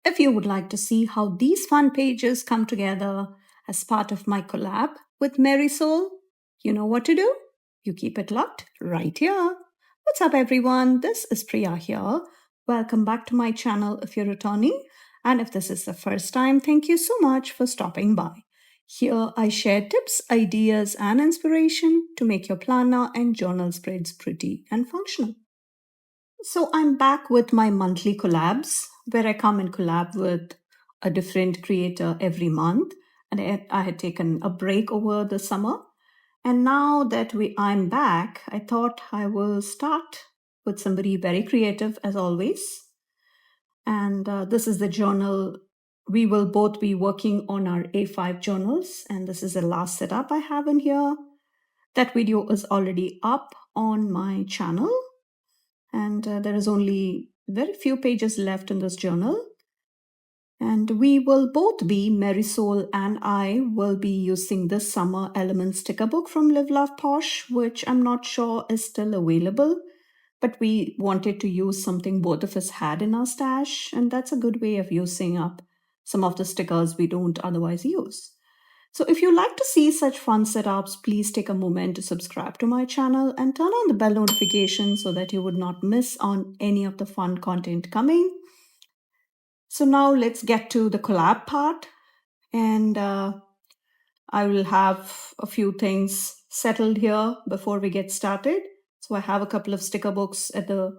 If you would like to see how these fun pages come together as part of my collab with Marisol, you know what to do. You keep it locked right here. What's up, everyone? This is Priya here. Welcome back to my channel if you're returning. And if this is the first time, thank you so much for stopping by. Here I share tips, ideas, and inspiration to make your planner and journal spreads pretty and functional. So I'm back with my monthly collabs where I come and collab with a different creator every month. And I had taken a break over the summer. And now that I'm back, I thought I will start with somebody very creative as always. And this is the journal. We will both be working on our A5 journals. And this is the last setup I have in here. That video is already up on my channel. And there is only very few pages left in this journal. And we will both be, Marisol and I, will be using this summer element sticker book from Live Love Posh, which I'm not sure is still available. But we wanted to use something both of us had in our stash, and that's a good way of using up some of the stickers we don't otherwise use. So if you like to see such fun setups, please take a moment to subscribe to my channel and turn on the bell notification so that you would not miss on any of the fun content coming. So now let's get to the collab part, and I will have a few things settled here before we get started. So I have a couple of sticker books at the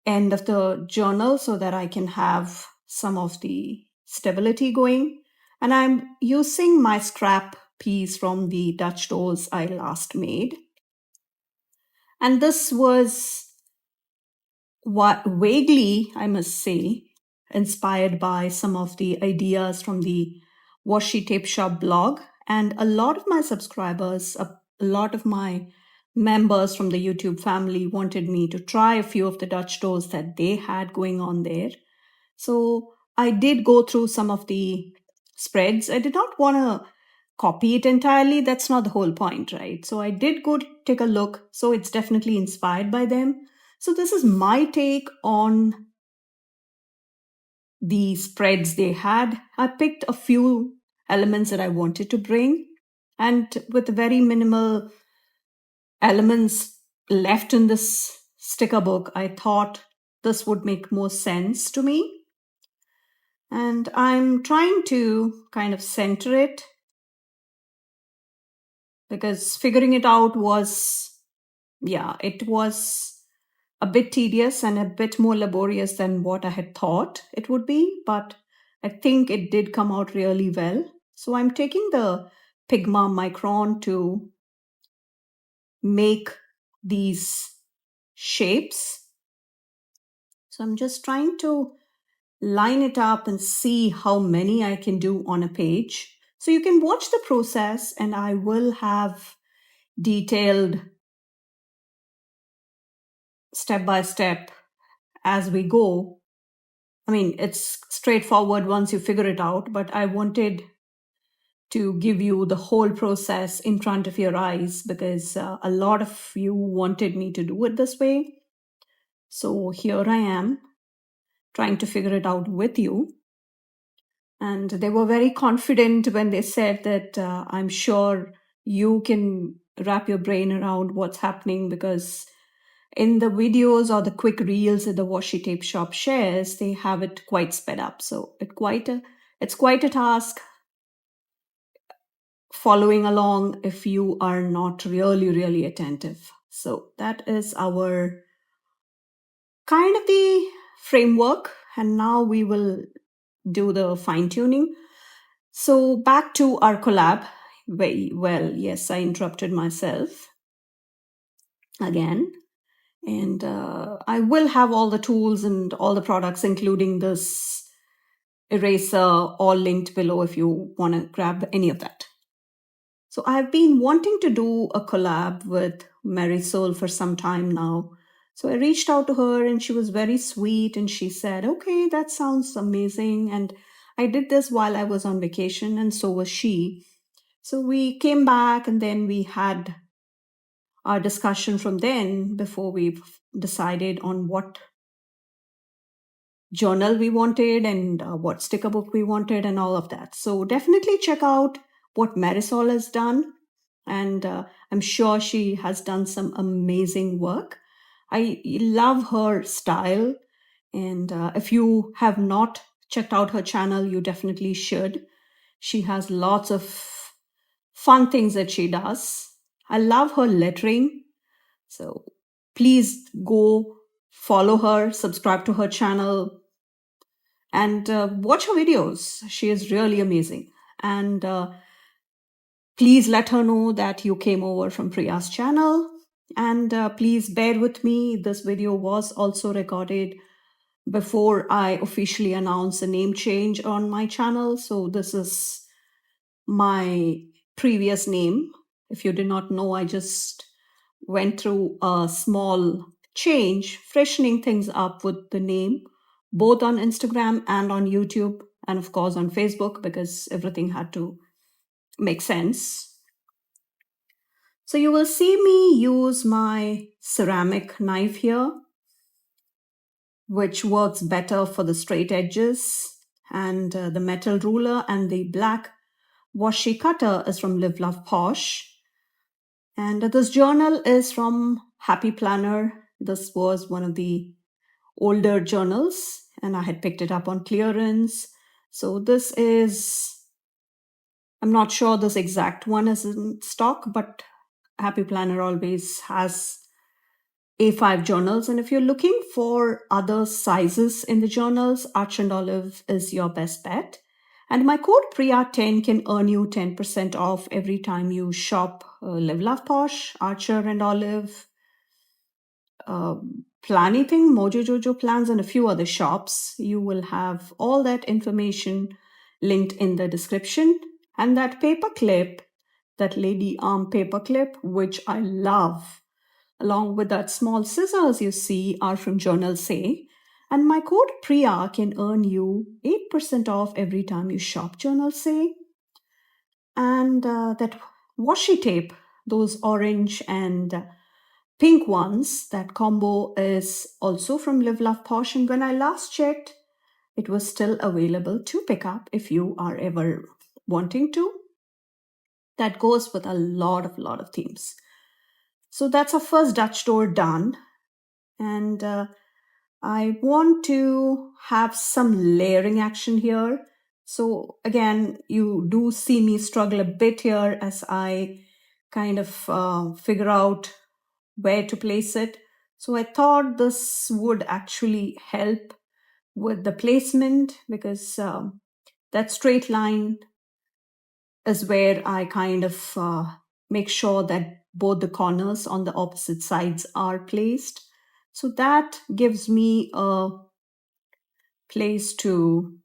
end of the journal so that I can have some of the stability going. And I'm using my scrap piece from the Dutch dolls I last made. And this was what vaguely, I must say, inspired by some of the ideas from the Washi Tape Shop blog. And a lot of my subscribers, a lot of my members from the YouTube family wanted me to try a few of the Dutch dolls that they had going on there. So I did go through some of the spreads. I did not want to copy it entirely. That's not the whole point, right? So I did go take a look. So it's definitely inspired by them. So this is my take on the spreads they had. I picked a few elements that I wanted to bring, and with very minimal elements left in this sticker book, I thought this would make more sense to me. And I'm trying to kind of center it because figuring it out was, it was a bit tedious and a bit more laborious than what I had thought it would be, but I think it did come out really well. So I'm taking the Pigma Micron to make these shapes. So I'm just trying to line it up and see how many I can do on a page. So you can watch the process, and I will have detailed step by step as we go. I mean, it's straightforward once you figure it out, but I wanted to give you the whole process in front of your eyes because a lot of you wanted me to do it this way. So here I am trying to figure it out with you. And they were very confident when they said that I'm sure you can wrap your brain around what's happening because in the videos or the quick reels that the Washi Tape Shop shares, they have it quite sped up. So it's quite a task following along if you are not really, really attentive. So that is our kind of the framework. And now we will do the fine tuning. So back to our collab. Well, yes, I interrupted myself again. And I will have all the tools and all the products, including this eraser, all linked below if you want to grab any of that. So I've been wanting to do a collab with Marisol for some time now. So I reached out to her and she was very sweet and she said, okay, that sounds amazing. And I did this while I was on vacation and so was she. So we came back and then we had our discussion from then before we decided on what journal we wanted and what sticker book we wanted and all of that. So definitely check out what Marisol has done. And I'm sure she has done some amazing work. I love her style. And if you have not checked out her channel, you definitely should. She has lots of fun things that she does. I love her lettering. So please go follow her, subscribe to her channel, and watch her videos. She is really amazing. And please let her know that you came over from Priya's channel. And please bear with me. This video was also recorded before I officially announce a name change on my channel. So this is my previous name. If you did not know, I just went through a small change, freshening things up with the name, both on Instagram and on YouTube, and of course on Facebook, because everything had to make sense. So you will see me use my ceramic knife here, which works better for the straight edges, and the metal ruler and the black washi cutter is from Live Love Posh. And this journal is from Happy Planner. This was one of the older journals, and I had picked it up on clearance. So this is, I'm not sure this exact one is in stock, but Happy Planner always has A5 journals. And if you're looking for other sizes in the journals, Arch and Olive is your best bet. And my code Priya10 can earn you 10% off every time you shop Live Love Posh, Archer and Olive, Planything, Mojo Jojo Plans, and a few other shops. You will have all that information linked in the description. And that paper clip, that lady arm paper clip, which I love, along with that small scissors you see, are from Journal Say. And my code Priya can earn you 8% off every time you shop Journal Say. And that washi tape, those orange and pink ones, that combo is also from Live Love Posh. And when I last checked, it was still available to pick up if you are ever wanting to. That goes with a lot of themes. So that's our first Dutch door done. And I want to have some layering action here. So again, you do see me struggle a bit here as I kind of figure out where to place it. So I thought this would actually help with the placement, because that straight line is where I kind of make sure that both the corners on the opposite sides are placed. So that gives me a place to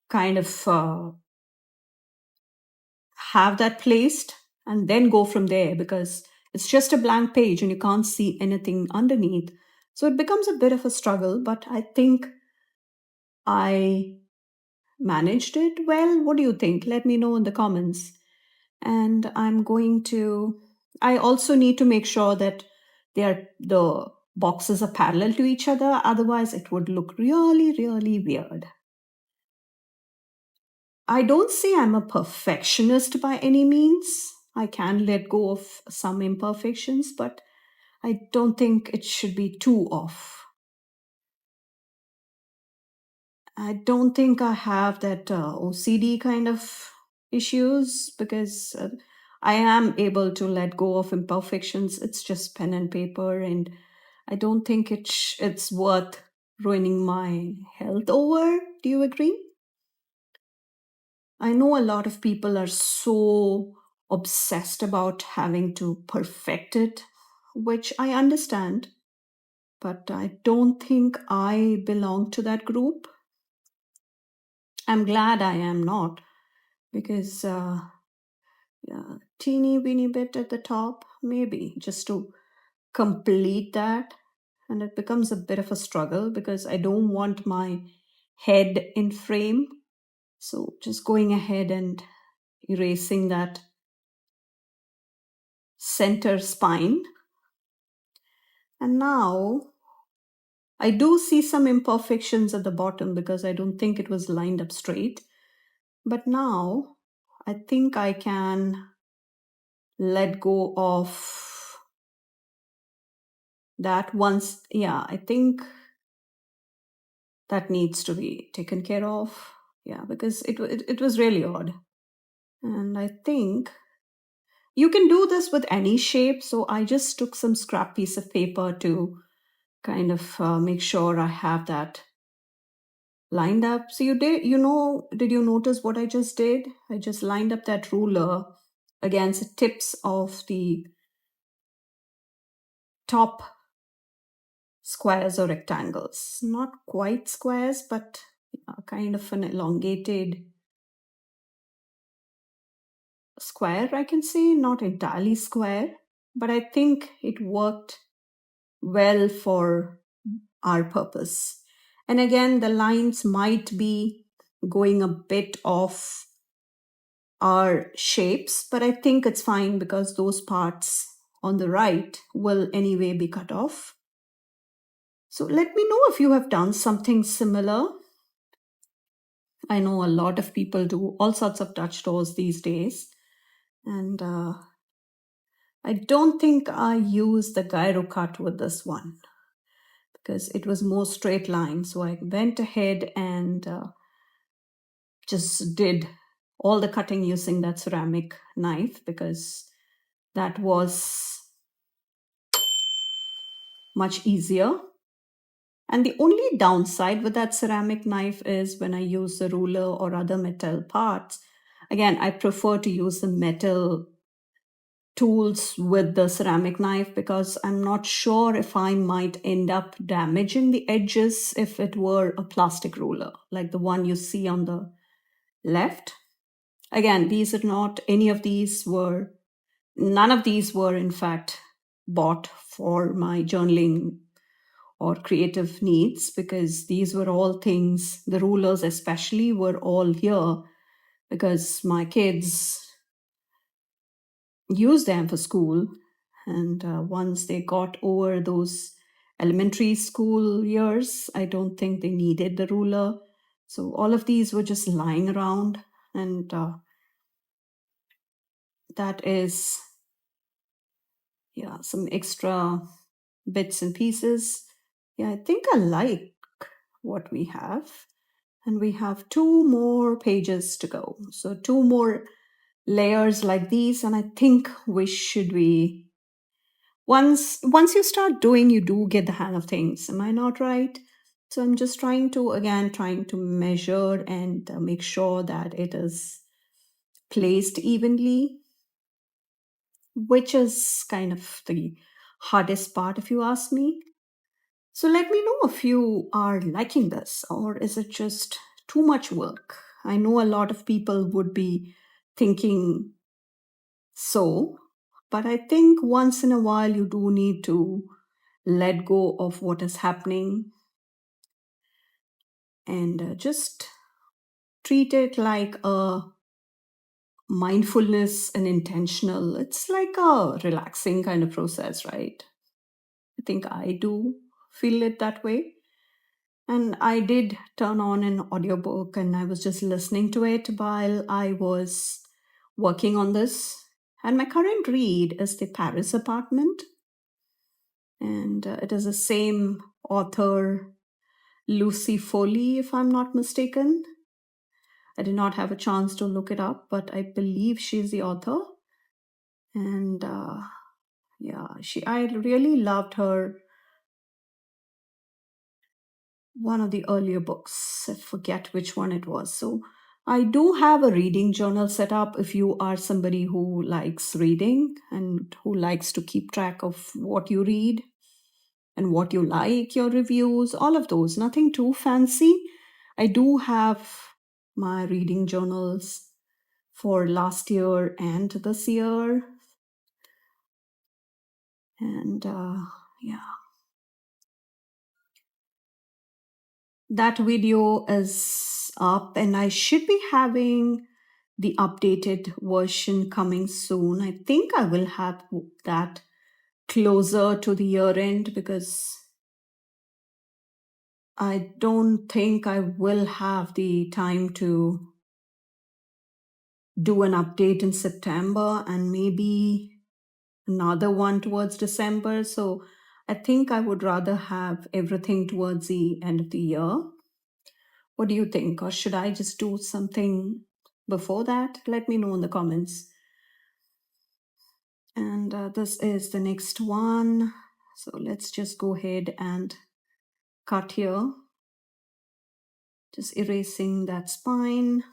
kind of have that placed and then go from there, because it's just a blank page and you can't see anything underneath. So it becomes a bit of a struggle, but I think I managed it well. What do you think? Let me know in the comments. And I also need to make sure that the boxes are parallel to each other. Otherwise, it would look really weird. I don't say I'm a perfectionist by any means. I can let go of some imperfections, but I don't think it should be too off. I don't think I have that OCD kind of issues, because I am able to let go of imperfections. It's just pen and paper, and I don't think it's worth ruining my health over. Do you agree? I know a lot of people are so obsessed about having to perfect it, which I understand, but I don't think I belong to that group. I'm glad I am not, because yeah, teeny weeny bit at the top, maybe just to complete that. And it becomes a bit of a struggle because I don't want my head in frame. So just going ahead and erasing that center spine. And now I do see some imperfections at the bottom because I don't think it was lined up straight. But now I think I can let go of that once. Yeah, I think that needs to be taken care of. Yeah, because it was really odd. And I think you can do this with any shape. So I just took some scrap piece of paper to kind of make sure I have that lined up. So did you notice what I just did? I just lined up that ruler against the tips of the top squares or rectangles. Not quite squares, but kind of an elongated square, I can say, not entirely square, but I think it worked well for our purpose. And again, the lines might be going a bit off our shapes, but I think it's fine because those parts on the right will anyway be cut off. So let me know if you have done something similar. I know a lot of people do all sorts of Dutch doors these days. And I don't think I used the gyro cut with this one because it was more straight line. So I went ahead and just did all the cutting using that ceramic knife because that was much easier. And the only downside with that ceramic knife is when I use the ruler or other metal parts. Again, I prefer to use the metal tools with the ceramic knife because I'm not sure if I might end up damaging the edges if it were a plastic ruler, like the one you see on the left. Again, none of these were in fact bought for my journaling or creative needs because these were all things, the rulers especially, were all here because my kids use them for school. And once they got over those elementary school years, I don't think they needed the ruler. So all of these were just lying around. And that is, yeah, some extra bits and pieces. Yeah, I think I like what we have. And we have 2 more pages to go. So 2 more layers like these. And I think we should be once you start doing, you do get the hang of things. Am I not right? So I'm just trying to measure and make sure that it is placed evenly, which is kind of the hardest part if you ask me. So let me know if you are liking this or is it just too much work. I know a lot of people would be thinking so, but I think once in a while you do need to let go of what is happening and just treat it like a mindfulness and intentional. It's like a relaxing kind of process, right? I think I do feel it that way. And I did turn on an audiobook and I was just listening to it while I was working on this. And my current read is The Paris Apartment. And it is the same author, Lucy Foley, if I'm not mistaken. I did not have a chance to look it up, but I believe she's the author. And yeah, I really loved her. One of the earlier books, I forget which one it was. So I do have a reading journal set up if you are somebody who likes reading and who likes to keep track of what you read and what you like, your reviews, all of those. Nothing too fancy. I do have my reading journals for last year and this year. And yeah, that video is up, and I should be having the updated version coming soon. I think I will have that closer to the year end because I don't think I will have the time to do an update in September and maybe another one towards December. So I think I would rather have everything towards the end of the year. What do you think? Or should I just do something before that? Let me know in the comments. And this is the next one. So let's just go ahead and cut here. Just erasing that spine.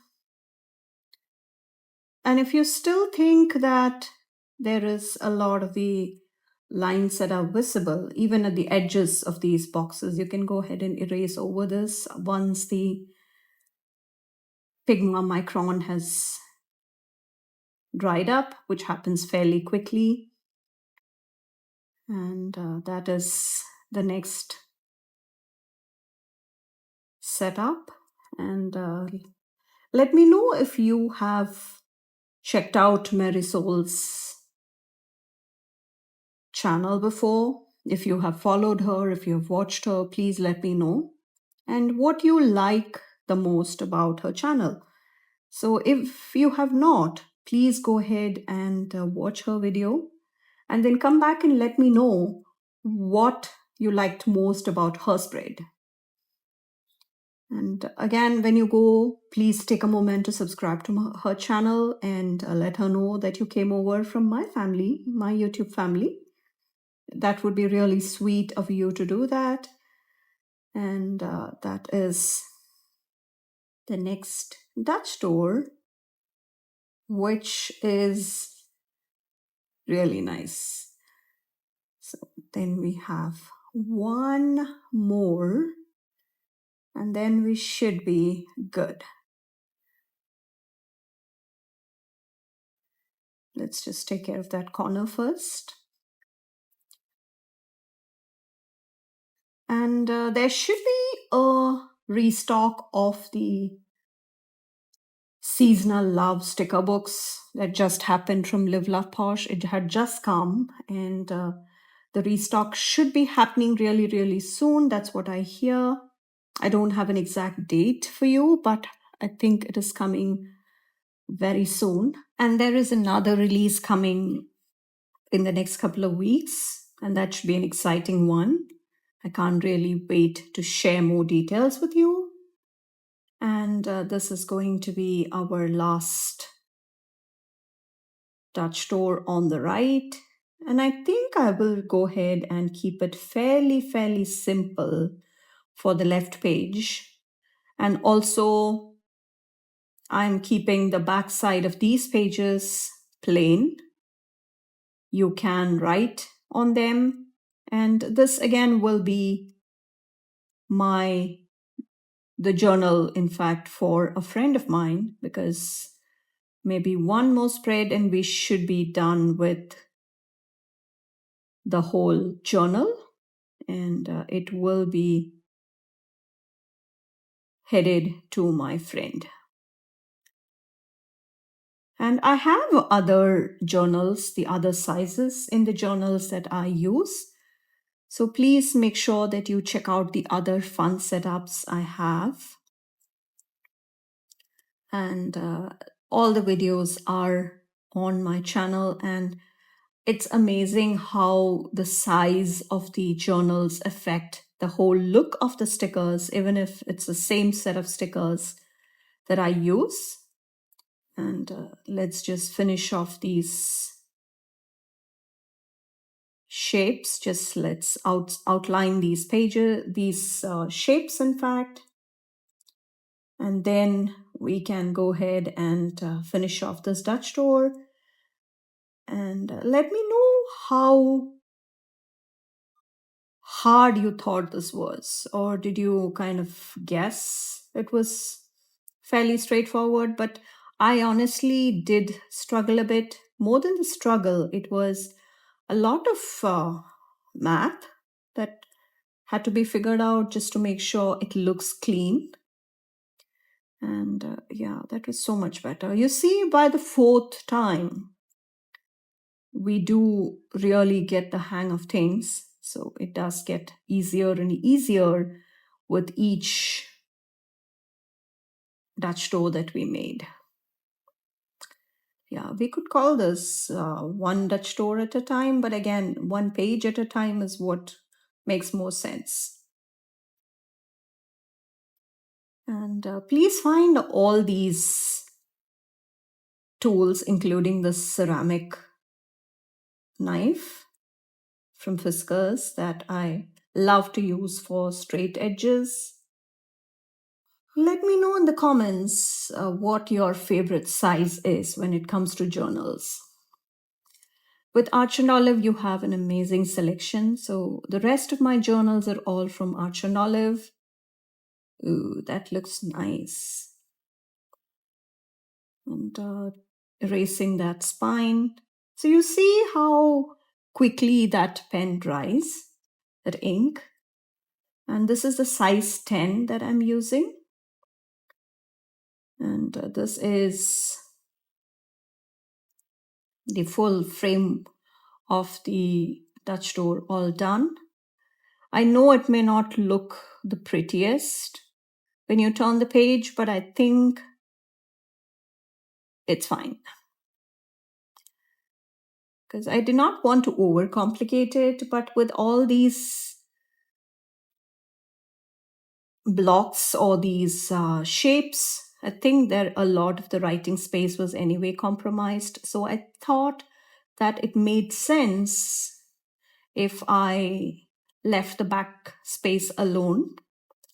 And if you still think that there is a lot of the lines that are visible, even at the edges of these boxes, you can go ahead and erase over this once the Figma Micron has dried up, which happens fairly quickly. And that is the next setup. And let me know if you have checked out Marisol's channel before. If you have followed her, if you have watched her, please let me know. And what you like the most about her channel. So if you have not, please go ahead and watch her video and then come back and let me know what you liked most about her spread. And again, when you go, please take a moment to subscribe to her channel and let her know that you came over from my family, my YouTube family. That would be really sweet of you to do that. And that is the next Dutch door, which is really nice. So then we have one more, and then we should be good. Let's just take care of that corner first. And there should be a restock of the seasonal love sticker books that just happened from Live Love Posh. It had just come, and the restock should be happening really, really soon. That's what I hear. I don't have an exact date for you, but I think it is coming very soon. And there is another release coming in the next couple of weeks, and that should be an exciting one. I can't really wait to share more details with you. And this is going to be our last Dutch door on the right. And I think I will go ahead and keep it fairly simple for the left page. And also, I'm keeping the back side of these pages plain. You can write on them. And this again will be the journal, in fact, for a friend of mine, because maybe one more spread and we should be done with the whole journal. And it will be headed to my friend. And I have other journals, the other sizes in the journals that I use. So please make sure that you check out the other fun setups I have. And all the videos are on my channel, and it's amazing how the size of the journals affect the whole look of the stickers, even if it's the same set of stickers that I use. And let's just finish off these shapes. Just let's outline these pages, these shapes, in fact. And then we can go ahead and finish off this Dutch door. And let me know how hard you thought this was, or did you kind of guess it was fairly straightforward? But I honestly did struggle a bit. More than the struggle, it was a lot of math that had to be figured out just to make sure it looks clean. And yeah, that was so much better. You see, by the fourth time, we do really get the hang of things. So it does get easier and easier with each Dutch door that we made. Yeah, we could call this one Dutch door at a time, but again, one page at a time is what makes more sense. And please find all these tools, including the ceramic knife from Fiskars that I love to use for straight edges. Let me know in the comments what your favorite size is when it comes to journals. With Arch and Olive, you have an amazing selection. So the rest of my journals are all from Arch and Olive. Ooh, that looks nice. And erasing that spine. So you see how quickly that pen dries, that ink. And this is the size 10 that I'm using. And this is the full frame of the Dutch door all done. I know it may not look the prettiest when you turn the page, but I think it's fine. Because I did not want to overcomplicate it, but with all these blocks or these shapes, I think that a lot of the writing space was anyway compromised. So I thought that it made sense if I left the back space alone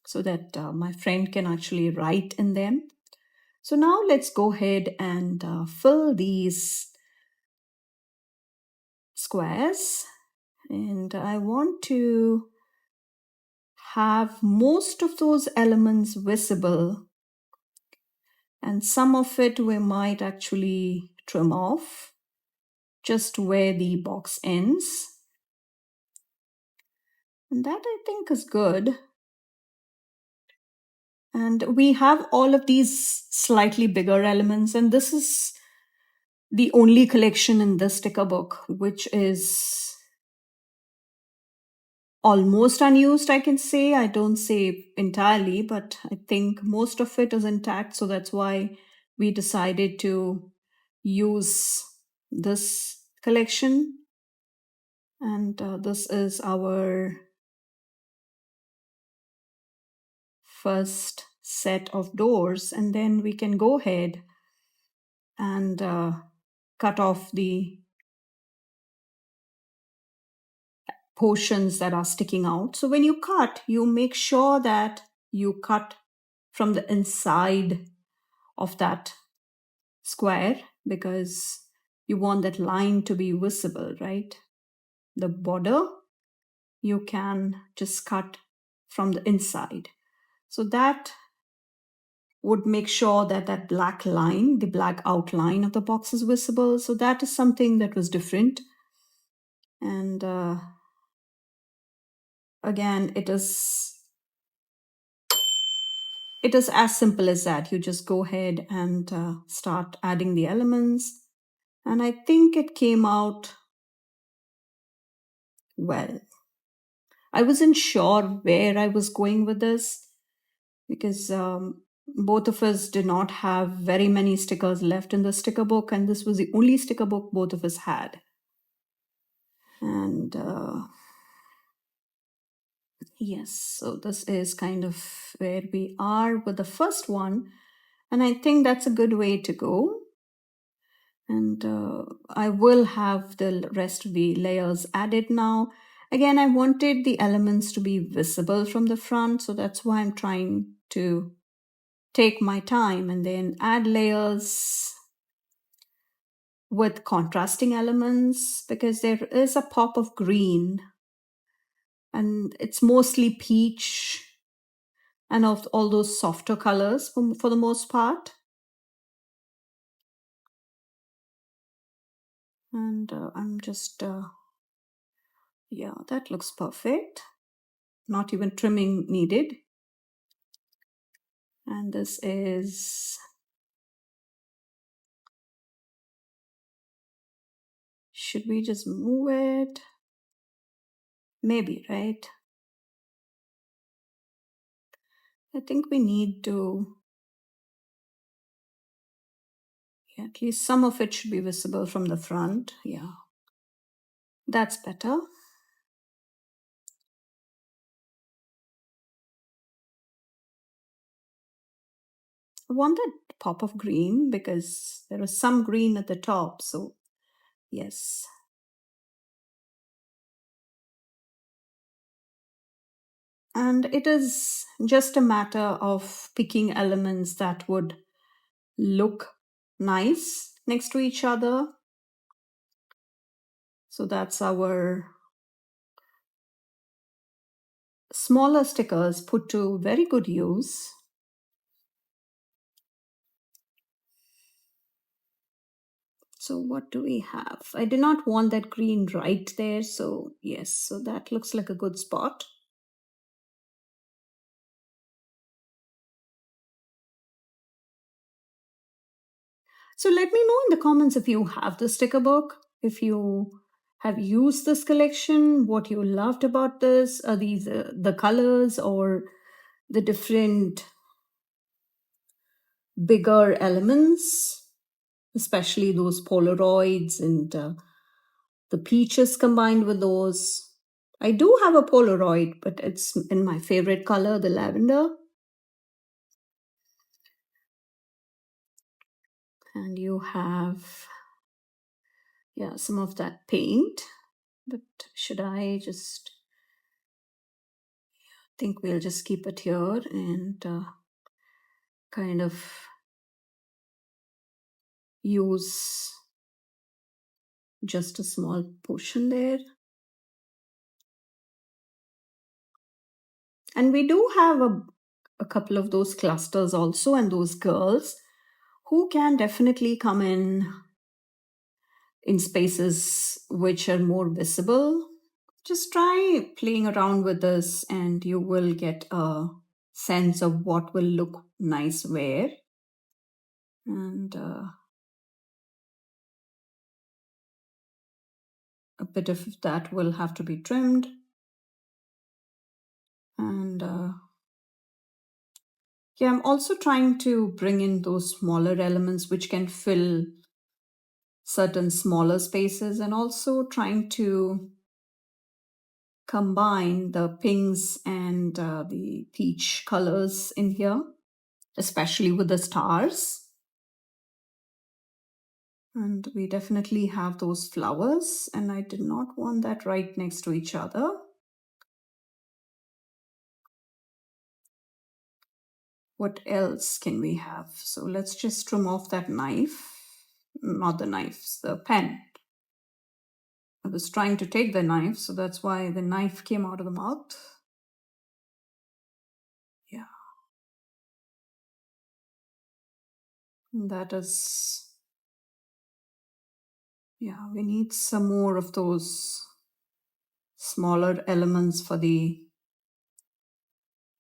so that my friend can actually write in them. So now let's go ahead and fill these squares. And I want to have most of those elements visible. And some of it we might actually trim off just where the box ends. And that I think is good. And we have all of these slightly bigger elements. And this is the only collection in this sticker book, which is almost unused, I can say. I don't say entirely, but I think most of it is intact. So that's why we decided to use this collection. And this is our first set of doors. And then we can go ahead and cut off the portions that are sticking out. So when you cut, you make sure that you cut from the inside of that square because you want that line to be visible, right? The border, you can just cut from the inside. So that would make sure that that black line, the black outline of the box is visible. So that is something that was different. And again, it is as simple as that. You just go ahead and start adding the elements. And I think it came out well. I wasn't sure where I was going with this because both of us did not have very many stickers left in the sticker book, and this was the only sticker book both of us had. And yes, so this is kind of where we are with the first one, and I think that's a good way to go. And I will have the rest of the layers added now. Again, I wanted the elements to be visible from the front, so that's why I'm trying to take my time and then add layers with contrasting elements because there is a pop of green and it's mostly peach and of all those softer colors for the most part. And I'm just, yeah, that looks perfect. Not even trimming needed. And this is, should we just move it? Maybe, right? I think we need to, yeah, at least some of it should be visible from the front. Yeah, that's better. I want that pop of green because there is some green at the top. So, yes. And it is just a matter of picking elements that would look nice next to each other. So that's our smaller stickers put to very good use. So what do we have? I did not want that green right there. So yes, so that looks like a good spot. So let me know in the comments if you have the sticker book, if you have used this collection, what you loved about this. Are these the colors or the different bigger elements, especially those Polaroids and the peaches combined with those. I do have a Polaroid, but it's in my favorite color, the lavender. And you have, yeah, some of that paint. But should I just think we'll just keep it here and kind of use just a small portion there. And we do have a couple of those clusters also, and those girls who can definitely come in spaces which are more visible. Just try playing around with this and you will get a sense of what will look nice where. And a bit of that will have to be trimmed. And yeah, I'm also trying to bring in those smaller elements which can fill certain smaller spaces, and also trying to combine the pinks and the peach colors in here, especially with the stars. And we definitely have those flowers, and I did not want that right next to each other. What else can we have? So let's just trim off that knife. Not the knives, the pen. I was trying to take the knife, so that's why the knife came out of the mouth. Yeah. That is, yeah, we need some more of those smaller elements for the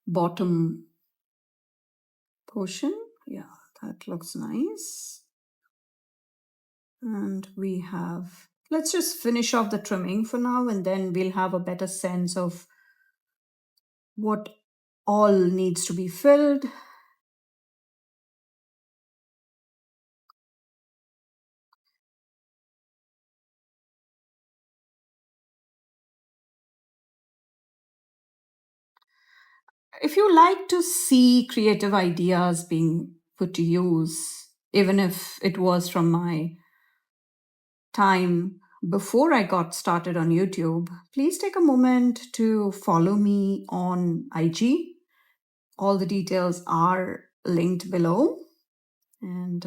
bottom portion. Yeah, that looks nice. And we have, let's just finish off the trimming for now, and then we'll have a better sense of what all needs to be filled. If you like to see creative ideas being put to use, even if it was from my time before I got started on YouTube, please take a moment to follow me on IG. All the details are linked below. And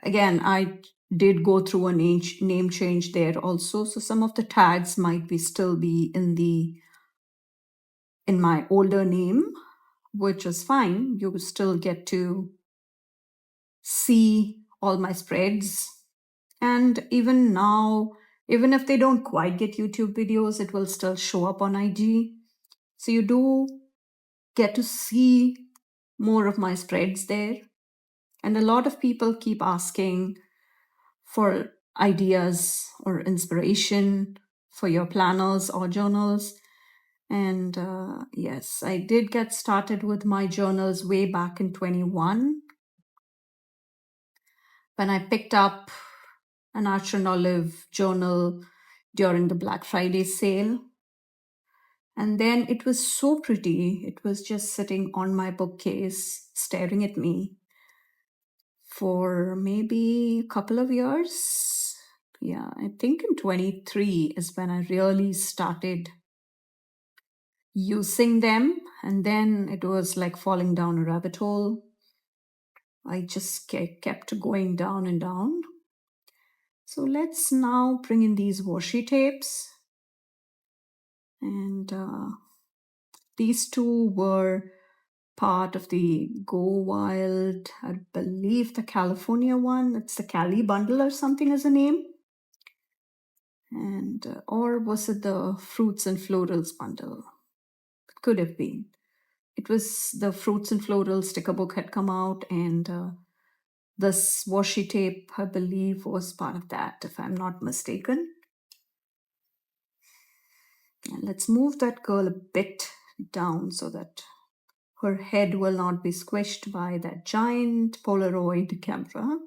again, I did go through a name change there also. So some of the tags might be still be in my older name, which is fine. You will still get to see all my spreads. And even now, even if they don't quite get YouTube videos, it will still show up on IG. So you do get to see more of my spreads there. And a lot of people keep asking for ideas or inspiration for your planners or journals. And yes, I did get started with my journals way back in 21 when I picked up an Archer and Olive journal during the Black Friday sale. And then it was so pretty. It was just sitting on my bookcase, staring at me for maybe a couple of years. Yeah, I think in 23 is when I really started using them. And then it was like falling down a rabbit hole. I just kept going down and down. So let's now bring in these washi tapes. And these two were part of the Go Wild, I believe the California one. It's the Cali bundle or something as a name. And or was it the Fruits and Florals bundle? It could have been. It was the Fruits and Florals sticker book had come out, and this washi tape, I believe, was part of that, if I'm not mistaken. And let's move that girl a bit down so that her head will not be squished by that giant Polaroid camera.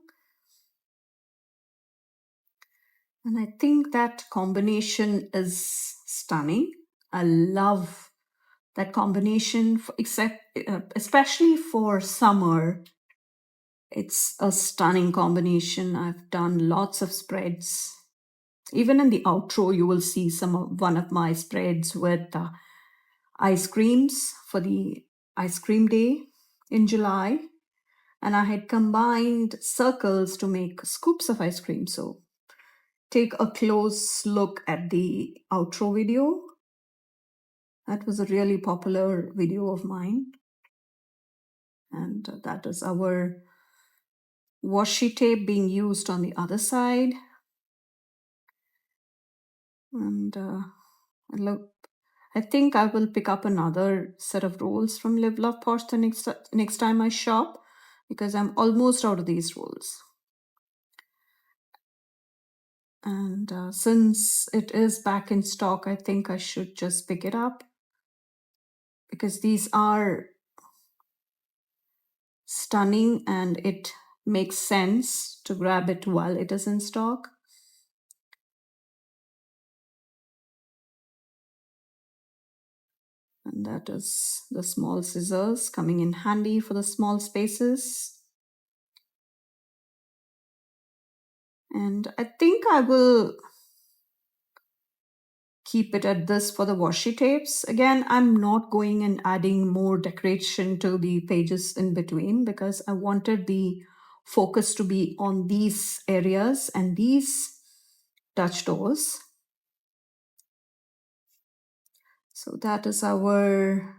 And I think that combination is stunning. I love that combination, especially for summer. It's a stunning combination. I've done lots of spreads. Even in the outro, you will see one of my spreads with ice creams for the ice cream day in July. And I had combined circles to make scoops of ice cream. So take a close look at the outro video. That was a really popular video of mine. And that is our washi tape being used on the other side. And look, I think I will pick up another set of rolls from Live Love Posh the next time I shop, because I'm almost out of these rolls. And since it is back in stock, I think I should just pick it up, because these are stunning and it makes sense to grab it while it is in stock. And that is the small scissors coming in handy for the small spaces. And I think I will keep it at this for the washi tapes. Again, I'm not going and adding more decoration to the pages in between, because I wanted the focus to be on these areas and these Dutch doors. So that is our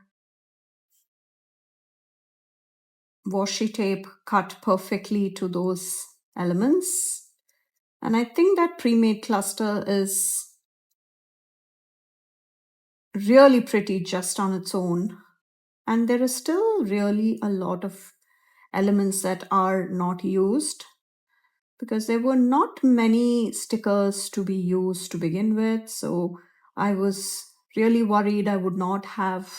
washi tape cut perfectly to those elements. And I think that pre-made cluster is really pretty just on its own. And there is still really a lot of elements that are not used, because there were not many stickers to be used to begin with. So I was really worried I would not have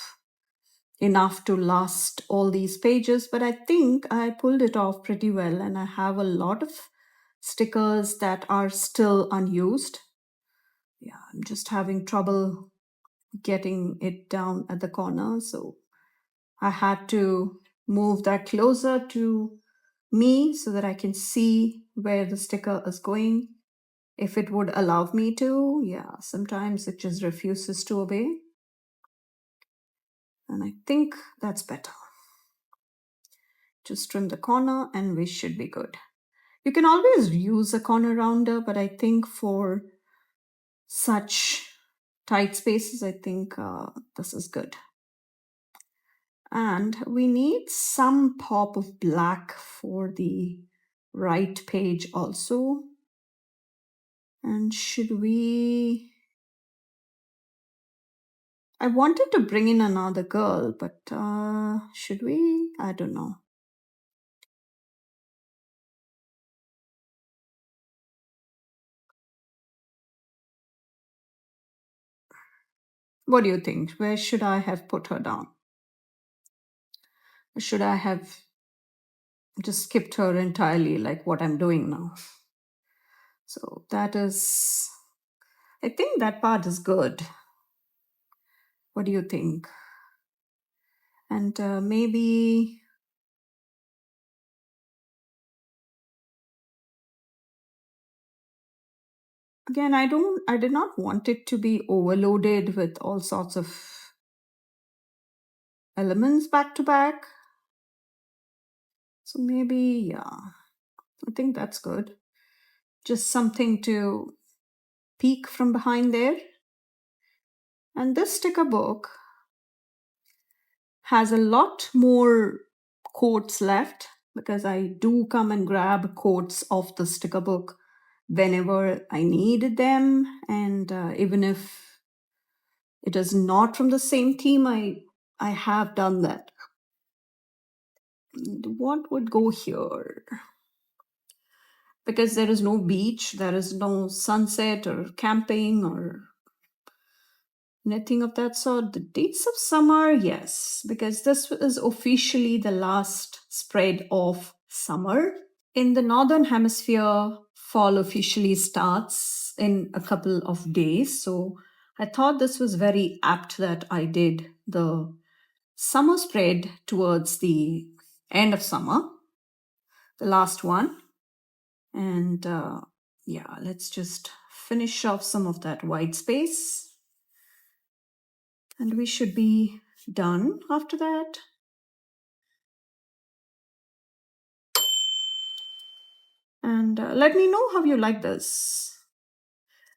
enough to last all these pages, but I think I pulled it off pretty well, and I have a lot of stickers that are still unused. Yeah, I'm just having trouble getting it down at the corner, so I had to move that closer to me so that I can see where the sticker is going, if it would allow me to. Yeah, sometimes it just refuses to obey. And I think that's better. Just trim the corner and we should be good. You can always use a corner rounder, but I think for such tight spaces, I think this is good. And we need some pop of black for the right page also. And should we... I wanted to bring in another girl, but should we? I don't know. What do you think? Where should I have put her down? Or should I have just skipped her entirely, like what I'm doing now? So that is, I think that part is good. What do you think? And maybe, again, I did not want it to be overloaded with all sorts of elements back to back. So maybe, yeah, I think that's good. Just something to peek from behind there. And this sticker book has a lot more quotes left because I do come and grab quotes of the sticker book whenever I needed them. And even if it is not from the same theme, I have done that. What would go here? Because there is no beach, there is no sunset or camping or anything of that sort. The dates of summer, yes, because this is officially the last spread of summer. In the Northern Hemisphere, fall officially starts in a couple of days. So I thought this was very apt that I did the summer spread towards the end of summer, the last one. And yeah, let's just finish off some of that white space. And we should be done after that. And let me know how you like this.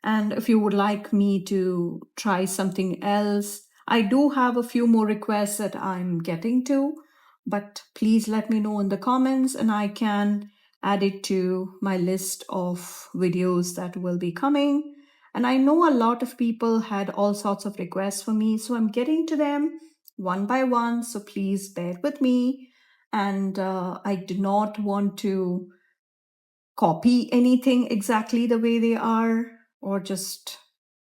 And if you would like me to try something else, I do have a few more requests that I'm getting to, but please let me know in the comments and I can add it to my list of videos that will be coming. And I know a lot of people had all sorts of requests for me, so I'm getting to them one by one. So please bear with me. And I do not want to copy anything exactly the way they are, or just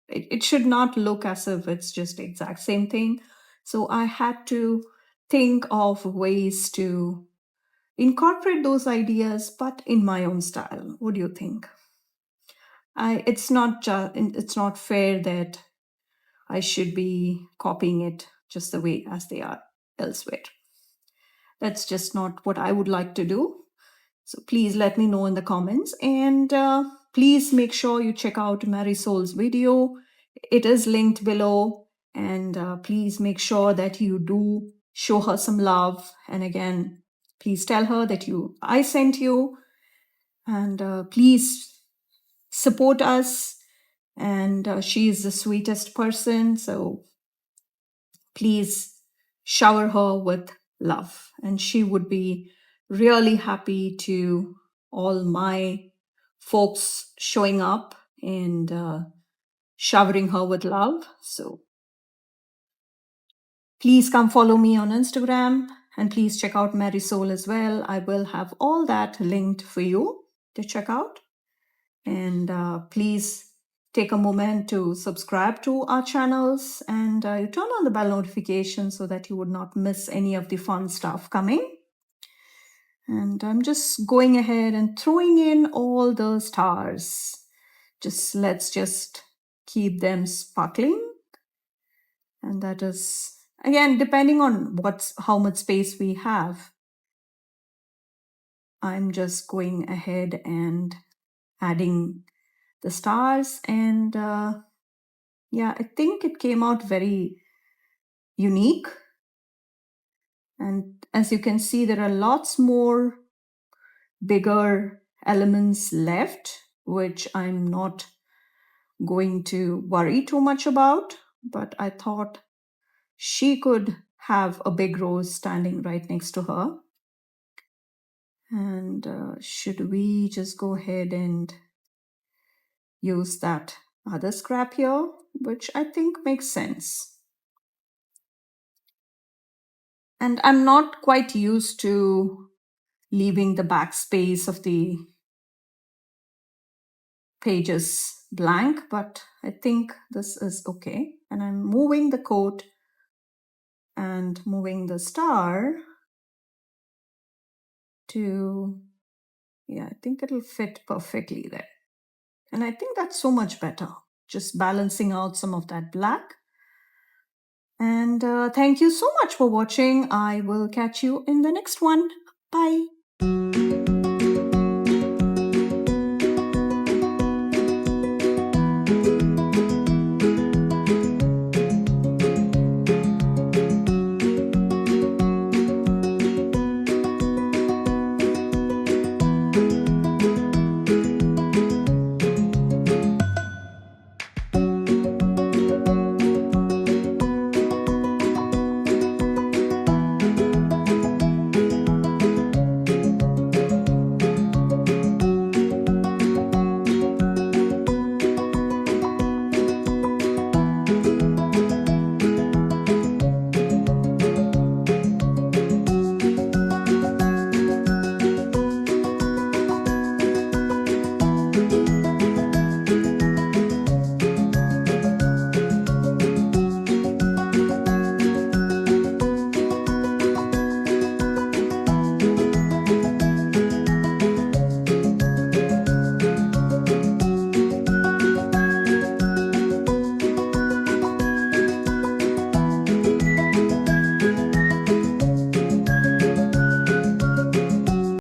it should not look as if it's just the exact same thing. So I had to think of ways to incorporate those ideas, but in my own style. What do you think? It's not fair that I should be copying it just the way as they are elsewhere. That's just not what I would like to do. So please let me know in the comments, and please make sure you check out Marisol's video. It is linked below, and please make sure that you do show her some love. And again, please tell her that I sent you, and please support us. And she is the sweetest person, so please shower her with love. And she would be really happy to all my folks showing up and showering her with love. So please come follow me on Instagram and please check out Marisol as well. I will have all that linked for you to check out. And please take a moment to subscribe to our channels and you turn on the bell notification so that you would not miss any of the fun stuff coming. And I'm just going ahead and throwing in all the stars. Let's just keep them sparkling. And that is, again, depending on how much space we have, I'm just going ahead and adding the stars. And yeah, I think it came out very unique. And as you can see, there are lots more bigger elements left, which I'm not going to worry too much about. But I thought she could have a big rose standing right next to her. And should we just go ahead and use that other scrap here, which I think makes sense. And I'm not quite used to leaving the backspace of the pages blank, but I think this is okay. And I'm moving the coat and moving the star to, yeah, I think it'll fit perfectly there. And I think that's so much better, just balancing out some of that black. And thank you so much for watching. I will catch you in the next one. Bye.